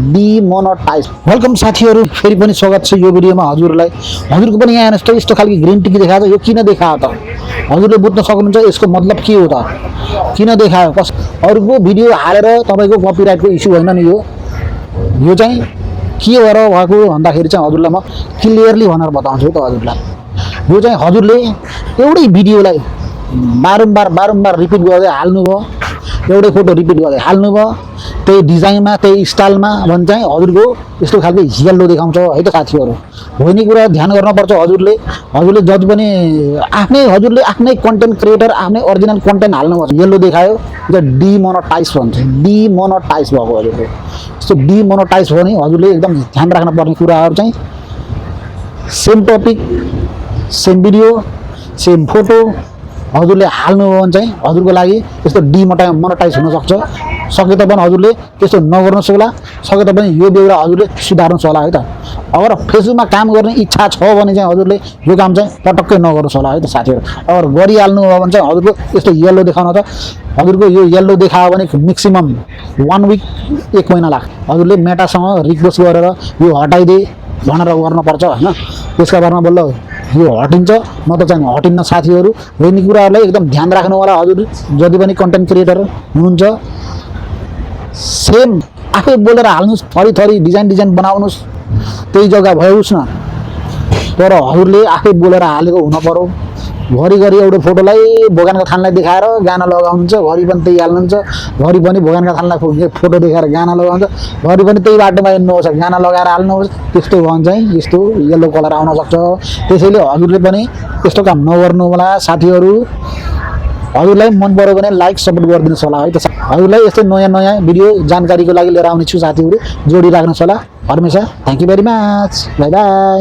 Demonetize. Welcome साथीहरू, फेरि पनि स्वागत छ यो भिडियोमा हजुरलाई। हजुरको पनि यहाँ हेर्नुहोस् त, यस्तो खालको ग्रिन टिकी देखाएको छ। यो किन देखायो त? हजुरले बुझ्न सक्नुहुन्छ यसको मतलब के हो त? किन देखायो? अरूको भिडियो हालेर तपाईँको कपिराइटको इस्यु होइन नि यो चाहिँ के भएर भएको भन्दाखेरि चाहिँ हजुरलाई म क्लियरली भनेर बताउँछु त हजुरलाई। यो चाहिँ हजुरले एउटै भिडियोलाई बारम्बार रिपिट गर्दै हाल्नुभयो, एउटै फोटो रिपिट गर्दै हाल्नुभयो, त्यही डिजाइनमा त्यही स्टाइलमा भने चाहिँ हजुरको यस्तो खालको येल्लो देखाउँछ है त साथीहरू। हो नि कुरा ध्यान गर्नुपर्छ हजुरले जति पनि हजुरले आफ्नै कन्टेन्ट क्रिएटर आफ्नै ओरिजिनल कन्टेन्ट हाल्नुपर्छ। येल्लो देखायो यो डिमोनेटाइज भन्छ, डिमोनेटाइज भएको हजुरको। यस्तो डिमोनेटाइज हो भने हजुरले एकदम ध्यान राख्नुपर्ने कुराहरू चाहिँ same topic same video same photo हजुरले हाल्नुभयो भने चाहिँ हजुरको लागि यस्तो डिमोनेटाइज हुनसक्छ। सके त पनि हजुरले त्यस्तो नगर्नुहोस् होला, सके त पनि यो बेहोरा हजुरले सुधार्नुहोस् होला है त। अगर फेसबुकमा काम गर्ने इच्छा छ भने चाहिँ हजुरले यो काम चाहिँ पटक्कै नगर्नुहोस् होला है त साथीहरू। अगर गरिहाल्नु हो भने चाहिँ हजुरको यस्तो येल्लो देखाउन त हजुरको यो येल्लो देखायो भने म्याक्सिमम 1 विक 1 महिना लाग्छ। हजुरले मेटासँग रिक्वेस्ट गरेर यो हटाइदे भनेर गर्नुपर्छ होइन। त्यसका बारेमा बल्ल यो हटिन्छ, म त चाहिँ हटिन्न साथीहरू। यिनी कुराहरूलाई एकदम ध्यान राख्नु होला हजुर। जति पनि कन्टेन्ट क्रिएटर हुनुहुन्छ सेम आफै बोलेर हाल्नुहोस्, थरी डिजाइन बनाउनुहोस्, त्यही जग्गा भयोस् न। तर हजुरले आफै बोलेर हालेको हुन पर्यो। घरि एउटा फोटोलाई भोगानका थानलाई देखाएर गाना लगाउनुहुन्छ, घरि पनि त्यही हाल्नुहुन्छ, घरि पनि भोगानका थानलाई फोटो देखाएर गाना लगाउँछ, घरि पनि त्यही बाटोमा हिँड्नुहोस् गाना लगाएर हाल्नुहोस्। त्यस्तो भयो भने चाहिँ यस्तो येल्लो कलर आउन सक्छ। त्यसैले हजुरले पनि त्यस्तो काम नगर्नु होला साथीहरू। हजुरलाई मन पर्यो भने लाइक सपोर्ट गरिदिनुहोस् होला है त। हजुरलाई यस्तै नयाँ भिडियो जानकारीको लागि लिएर आउने छु साथीहरू, जोडिराख्नुहोस् होला हमेसा। Thank you very much, by by.